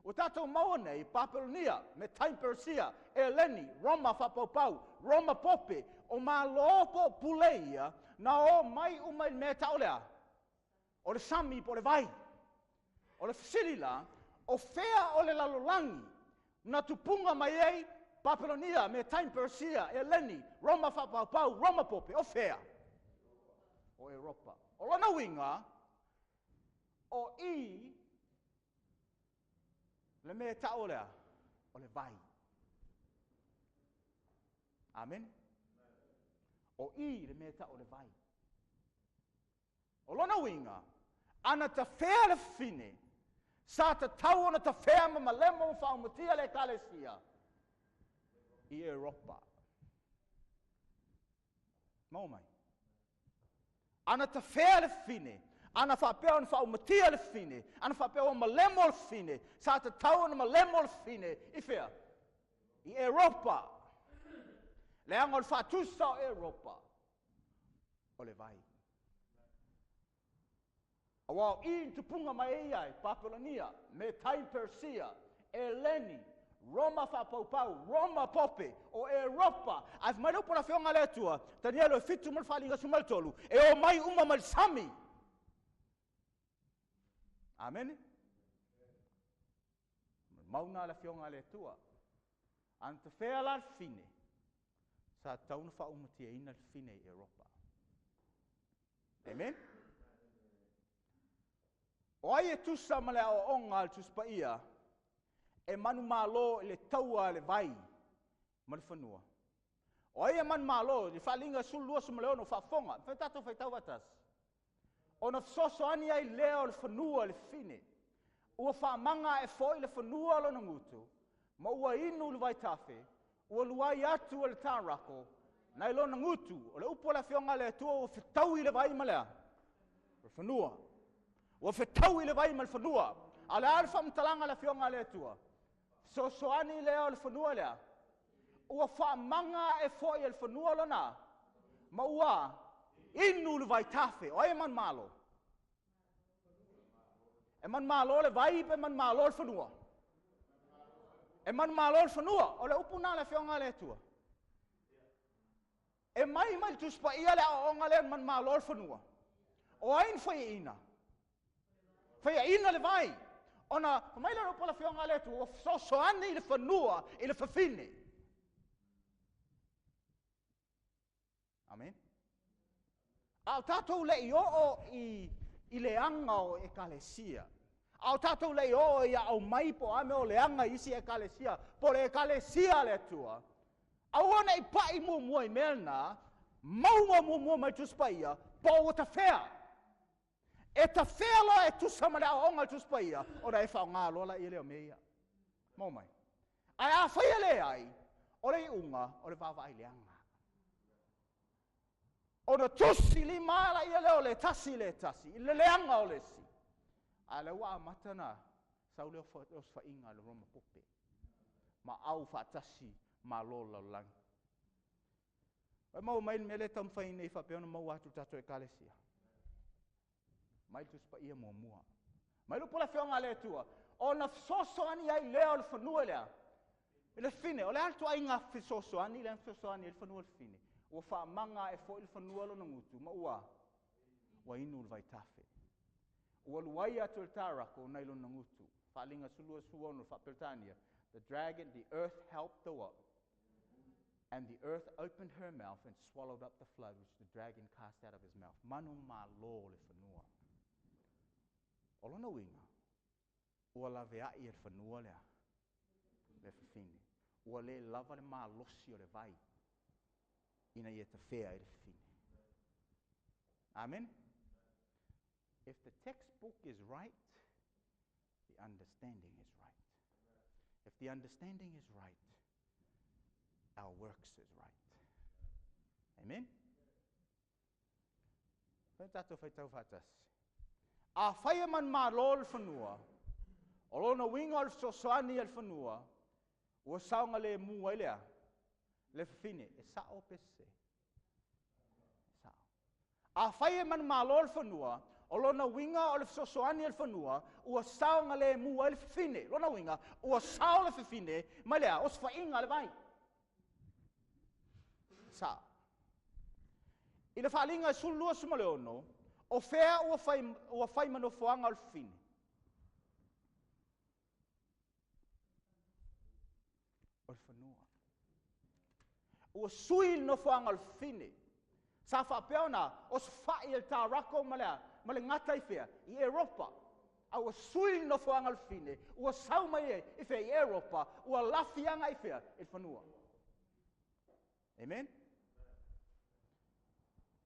o tatou maone i Papelonia, me time persia, e leni, Roma whapaupau, Roma pope, o ma loopo puleia, na o mai umai me tau lea, o le sami po le vai, o le fisilila, o fea o le lalolangi, na tupunga mai ei, Papelonia, me time persia, e leni, Roma whapaupau, Roma pope, o fea. O Europa. O lona winga, o i, le me tau lea, o le vai. Amen? O i, le me tau o le vai. O lona winga, ana ta fea le fine, sa ta tau ana ta fea ma malemo whaumutia le kalesia. I Europa. Mau mai. Ana ta fea le fine. Ana whapea on whaumatia le fine. Ana whapea on malemo le fine. Sa ta tau on malemo le fine. I fea. I Europa. Le angol whatusa o Europa. O le vai. Awao i tupunga mai ai, Papelonia, me time persia, e leni, Roma whapaupau, Roma pope, o Europa. I've mai upo na whionga le tua, tanielo fitu mal whalinga sumal tolu, e o mai uma mal sami. Amen? Mauna la whionga le tua. Anta whea la fine, sa tauna whaumatia ina le fine Europa. Amen? O ai e tusa ma le o onga al tuspa ia, e manu malo le taua le vai, ma le whanua. O ai e manu malo, le whalinga sulua su maleo no whafonga, whaitato whaitau watas. O na soso ani ai leo le whanua le fine. Ua whamanga e foi le whanua lo na ngutu, ma ua inu le vai tafe, ua luai atu le tārako, Nai lona ngutu, o le upo la fionga le tua o whetau I le vai ma lea. O whanua. O whetau I le vai ma le whanua. A le alfa mtalanga la fionga le tua. So soani lea o le whanua lea. Ua whaamanga e fo I le whanua lona. Ma ua, inu le vai tafe, o e man malo. E man malo le vai pe man malo le whanua. E man malo le whanua, o le upo na le fionga le tua. E mai tuspa ia le aonga le man malo le whanua. O ain whai ina. Whai ina le vai. Ona, mai le rupa la fionga le tua, o so ane I le whanua, I le whawhine. Amen. Au tātou le I o I le anga o ekalesia. Au tātou le I o I au mai po ame o le anga isi ekalesia, po le ekalesia le tua. Au ona I pai mua I melna, maunga mua mai tuspaia, po o ta whea. E ta whea loa e tusamare a onga tuspaia, ora e whao ngā lola I leo meia. Mau mai. Ai a whaia le ai, ora I unga, ora wawa I le anga. Ora tusi li mala I leo le tasi, I le leanga o le si. A le waa matana, sau leo os whainga le roma pope. Ma au whaatasi, ma lola langi. Ai mau mai mele tam whaine I whapeona mau atu tato e kalesia. Mai tuspa ia mua. Mai lupo la whionga le tua. O na fisoso ani ai leo le whanua lea. I le fine, o le altu ai ngā fisoso ani, le fisoso ani le whanua le fine. Ua whaamanga e fo I le whanua lo na ngutu, ma ua. Ua inu le vai tafe. Ua luai atu le tarako nei lo na ngutu. Whaalinga sulua suono, whapertania. The dragon, the earth helped the what? And the earth opened her mouth and swallowed up the flood which the dragon cast out of his mouth. Manu ma lo le whanua. Olona winga. Ua la vea I le whanua lea. Le whiwhine. Ua le lava le ma losi o le vai. Ina I te whea I le whiwhine. Amen? If the textbook is right, the understanding is right. If the understanding is right, our works is right. Amen? Whaitato whaitau whatas. A whaia man ma lo le whanua, o lona winga o le sosoani al whanua, ua saunga le mua ilea, le whiwhine, e sao pese. Sao. A whaia man ma lo le whanua, o lona winga o le sosoani al whanua, ua saunga le mua le whiwhine, lona winga, ua sao le whiwhine, ma lea, os whainga le vai. Sa. I le whaalinga e sulua sumaleono, o whea ua whai manofoanga al whine. O le whanua. Ua sui no whanga al whine. Sa whapeona, os whai el tā rako malea, male ngata I whea, I Europa. A ua sui no whanga al whine, ua sau mai I whea I Europa, ua lafianga I whea, il whanua. Amen?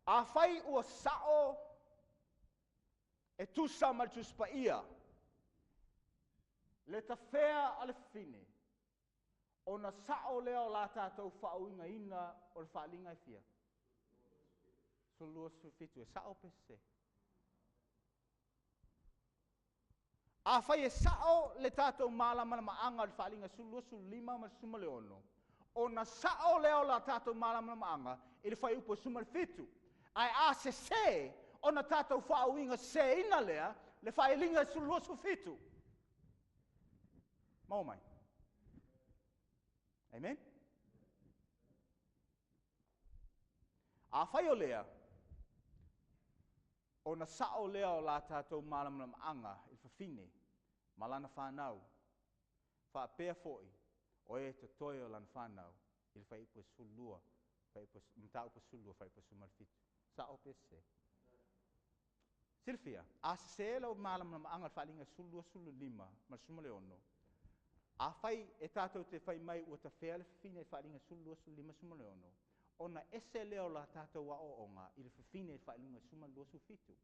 A whai ua sao e tusa mal tuspa ia. Le ta whea ale whine. O na sao leo la tātou whaoinga ina o le whaalinga I whia. So lua su fitu e sao pese. A whai e sao le tātou mālamana maanga le whaalinga su lua su lima ma suma leono. O na sao leo la tātou mālamana maanga i le whai upo suma le fitu. Ai a se o na tātou whaoinga se ina lea le whaelinga su lua su fitu. Mau mai. Amen? A whai o lea, o na sao lea o la tātou mālamana maanga i whawhine, malana whanau, whaapea foi, o e te toi o lana whanau, i le whai upo sulua, mta upo sulua, whai upo sumalfitu. Sa o pese. Silvia, a se lo mālamana maanga whalinga sulua sulu lima, ma sumaleono. A whai e tātou te whai mai ua ta whea le whiwhine whalinga sulua sulu lima sumaleono. Ona ese leo la tātou wa o onga i le whiwhine whalinga sumalua su fitu.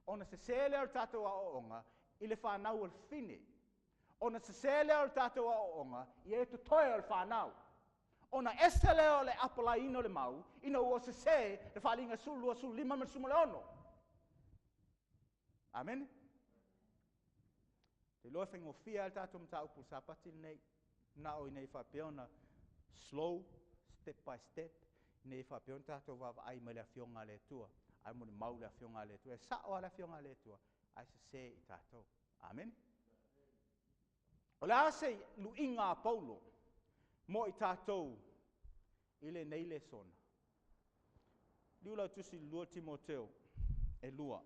Ona se leo tātou wa o onga i le whanau al whine. Ona se leo tātou wa o onga i e to toi al whanau. Ona ese leo le apala ino le mau, ina ua se le whalinga sulu su lima ma sumale ono. Amen. Te loa whengo fia al tātou mta upu sapati nei, na o inei whapeona slow, step by step, inei whapeona tātou wawa ai me le fionga le tua, ai mo le mau le fionga le tua, e sa o le fionga le tua, ai se I tātou. Amen. O le ase lu inga Paulo, mo I tātou, ile nei le sona. Liula tusi lua Timoteo, e lua.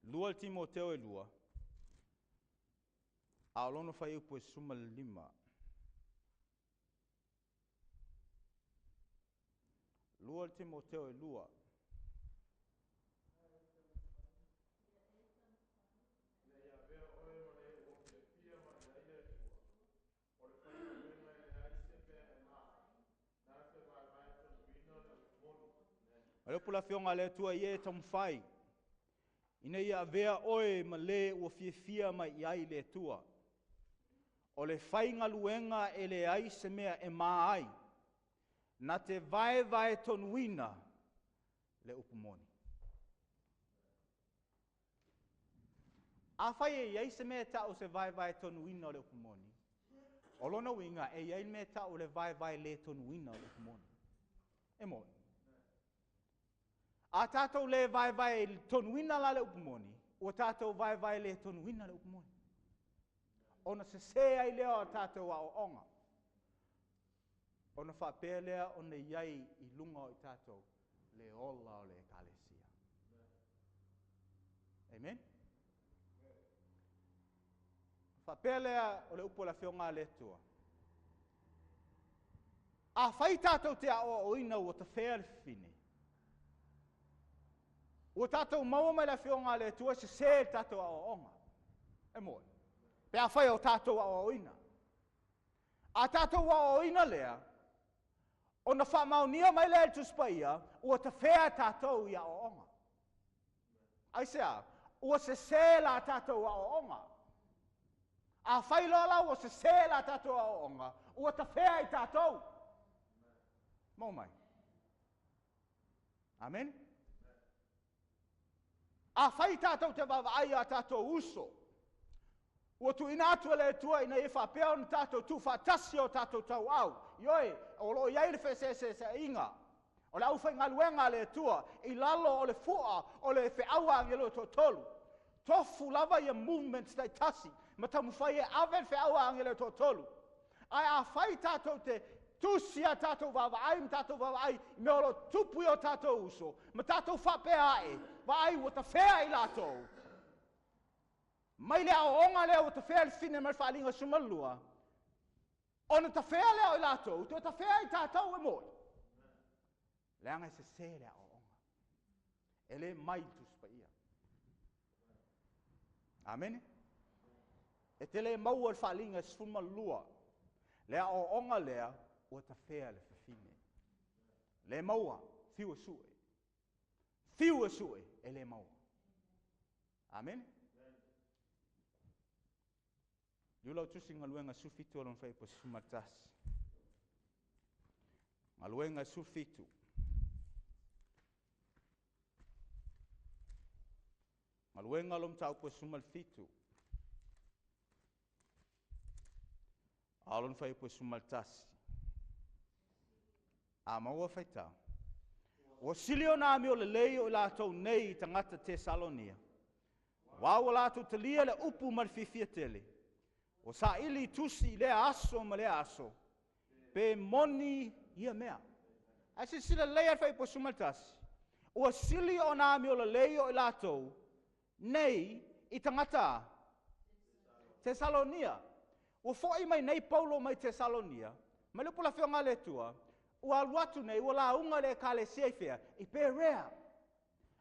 Lua Timoteo e lua. A lono fai upo e suma lima. Lua Timoteo e lua. Ale pula fionga le tua ie tam fai. Ina ia vea oe ma le ua fia ma iai le tua. O le whainga luenga e le ai se mea e maa ai. Na te vai tonuina le upumoni. A whai e iai se mea tau se vai tonuina le upumoni. O lona winga e iai mea tau le vai le tonuina le upumoni. E moi. A tātou le vai tonuina la le upumoni, o tātou vai le tonuina le upumoni. Ona se ai leo a tātou a o onga. Ona whapea lea ona iai I lunga o I tātou le ola o le kalesia. Amen? Whapea lea o le upo la whionga le tua. A whai tātou te a o ina o te whea le whine. O tātou maua mai la whionga le tua se tātou a o onga. E moi. Pea whai o tātou a o ina. A tātou a o ina lea, o na whamaunia mai lea tu spaia, o te whea tātou I a o onga. Ai sea, o se la tātou a o onga. A whai lola o se la tātou a o onga, o te whea I tātou. Mau mai. Amen? A whai tātou te wawai a tātou uso. Ua tu ina atua le tua ina e whapea o tātou tu whatasi o tātou tau au. Ioi, o lo iai le whese inga. O le au whai ngaluenga le tua, I lalo o le fua, o le whiaua angelo to tolu. Tofu lava ia movements dai tasi, ma tamu whai e aven whiaua angelo to tolu. Ai a whai tātou te tusia tātou wawai, tātou wawai, me o lo tupu o tātou uso, ma tātou whapea ai, vai o ta whea I lātou. Mai lea o onga lea o ta whea whine mai whalinga sumalua. Ona ta whea lea o I lātou, tu ta whea I tātou e moi. Leanga se lea o onga. Ele mai tu spaia. Amen. E te le mau al whalinga sumalua. Lea o onga lea o ta whea le whine. Le maua, fiua sue. Fiua sue, e le maua. Amen. Yulau tusi ngaluenga sufitu alon fai po sumatas. Ngaluenga sufitu. Ngaluenga alon tau po sumalfitu. Alon fai po sumaltas. A maua fai tau. O silio na mi o le lei o lātou nei I tangata Tesalonia. Wau o lātou te lia le upu marfifia tele. O sa ili tusi le aso ma le aso. Pe moni ia mea. Ai se sila leia fai po sumaltasi. O sili o na mi o le lei o lātou nei I tangata Tesalonia. O foi mai nei Paulo mai Tesalonia. Ma le pula whionga le tua. O aluatu nei, o la unga le kalesia I whea, I Perea.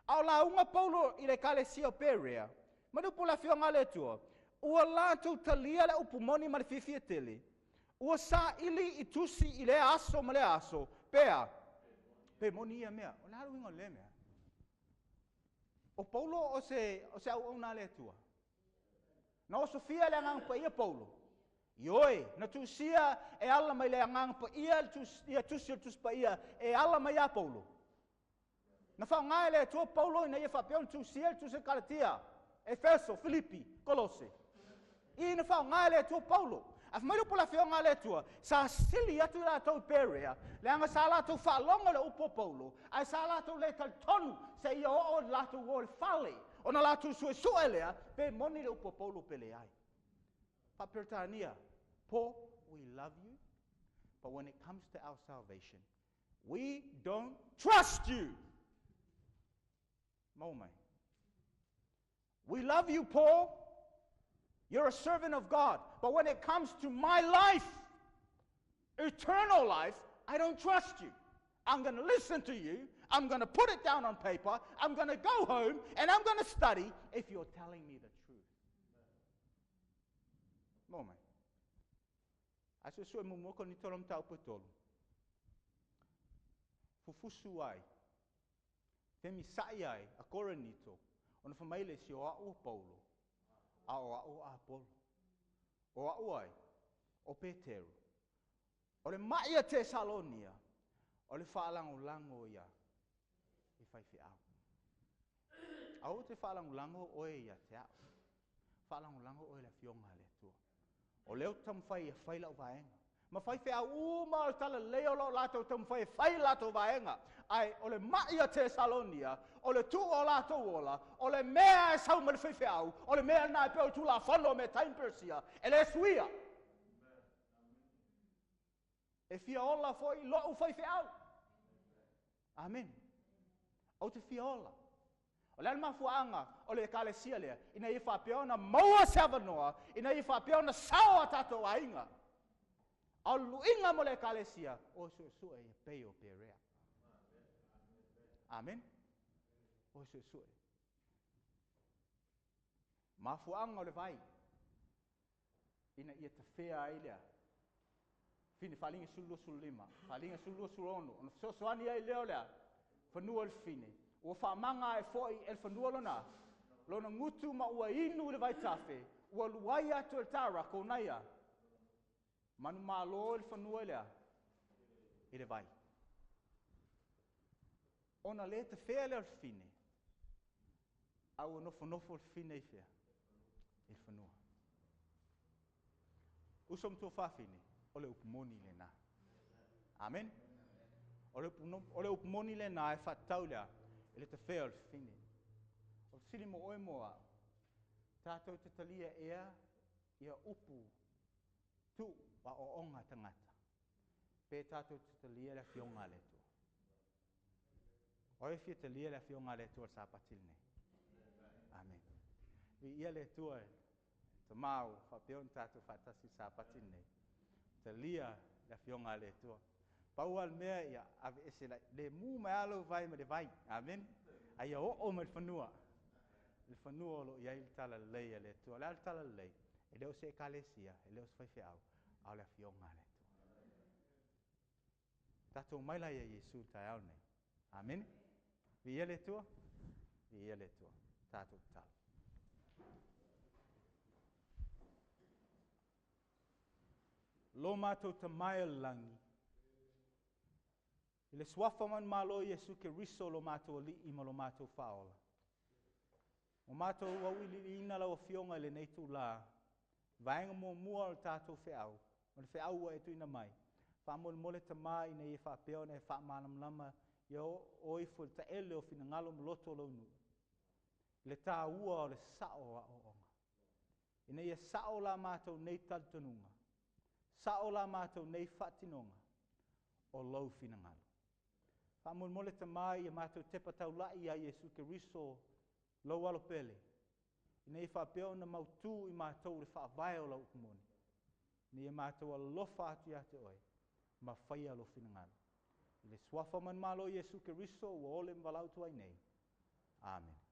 Au la unga Paulo I le kalesia o Perea. Ma le pula whionga le tua. Ua lātou talia le upumoni ma le fifia tele. Ua sa ili I tusi I le aso ma le aso. Pea. Pe moni ia mea. O laru ingo le mea. O Paulo o se au na le tua. Na o Sofia le ngang pa ia Paulo. Ioi, na tusia e ala mai le angang pa ia tusia pa ia e ala mai a Paulo. Na fa ngai le tu Paulo na ia fa pion tusia Galatia, Efeso, Filipi, Colose. I na fa ngai le tu Paulo. Af mai lo pola fio ngai le tu sa sili atu la tu Perea, le anga sala tu fa longa le upo Paulo, ai sala tu le tal tonu se ia o la tu wol fale. Ona la tu suelea pe moni le upo Paulo pele ai. Papertania, Paul, we love you, but when it comes to our salvation, we don't trust you. Momai. We love you, Paul. You're a servant of God. But when it comes to my life, eternal life, I don't trust you. I'm going to listen to you. I'm going to put it down on paper. I'm going to go home and I'm going to study if you're telling me the truth. Momai. Aso sue mumoko ni tolom tau petolo. Fufusu ai. Temi sai ai a korenito. Ona famaile si o au Paulo. A o au a Paulo. O au ai. O Peteru. O le mai a Tesalonia. O le whaalango lango ia. I whaifi au. Au te whaalango lango oe ia te au. Whaalango lango oe le fionga le tua. O leo tam whai e whai lau vaenga. Ma whai whea uma o tala leo lo lato tam whai whai lato vaenga. Ai, o le mai a Tesalonia, o le tu o lato ola, o le mea e sau ma le whai whea au, o le mea nai peo tu la whano me time persia, e le suia. E fia ola foi lo u whai whea au. Amen. O te fia ola. O le alma fuanga o le kalesia lea, ina i whapeo na maua sevanoa, ina i whapeo na sawa tato ainga. Au luinga mo le kalesia, o su e peo perea. Amen. O su e. Ma fuanga o le vai, ina ia te whea ai lea. Fini whalinga sulu lima, whalinga sulu ono, ona soani ai leo lea, whanua le fine. O whamanga e foi el whanua lona. Lona ngutu ma ua inu le vai tafe. Ua luai atu el tara ko naia. Manu malo el whanua lea. I le vai. Ona le te whea leo fine. Au nofo le fine i whea. I whanua. Usom tō whawhine. O le upumoni le nā. Amen. O le upumoni le nā e whatau lea. Ele te whea le fine. O siri mo oe moa, tātou te talia ea, ia upu, tu wa o onga tangata. Pē tātou te talia le fionga le tu. Oe fia talia le fionga le tu al sāpatilne. Amen. Vi ia le tua, te mau, whapeon tātou whatasi sāpatilne. Talia le fionga le tua. Pau al mea ia ave ese le mu mai alo vai me le vai. Amen. Ai o me whanua. Le whanua lo ia il tala lei le tua. Le tala lei. E leo se kalesia, e leo se whai au. Au le fionga le tua. Tatou mai lai a Yesu tai au nei. Amen. Vi ia le tua. Vi ia le tua. Tatou tala. Lo mātou ta mai langi. I le swafa man malo Yesu ke riso lo mātou li ima lo mātou whaola. O mātou wawili ina lau fionga le neitu la. Vaenga mo mua o tātou whiau. O le whiau ua e tuina mai. Whamole mole ta mai ina i whapeo ne whamanam lama. Ia o ifu ta ele o fina ngalo mloto lo nu. Le tā ua o le sao a o onga. Ina ia sao la mātou nei taltonunga. Sao la mātou nei whatinonga. O lau fina ngalo. Whamole mole ta mai ia mātou tepa tau lai a Yesu ke riso lau alo pele. Ina i whapeo na mautu i mātou le whaavae o lau kumoni. Ni e mātou alofa atu ate oi. Ma whai alo fina ngalo. I le swafa man malo Yesu ke riso o ole mwalau tuai nei. Amen.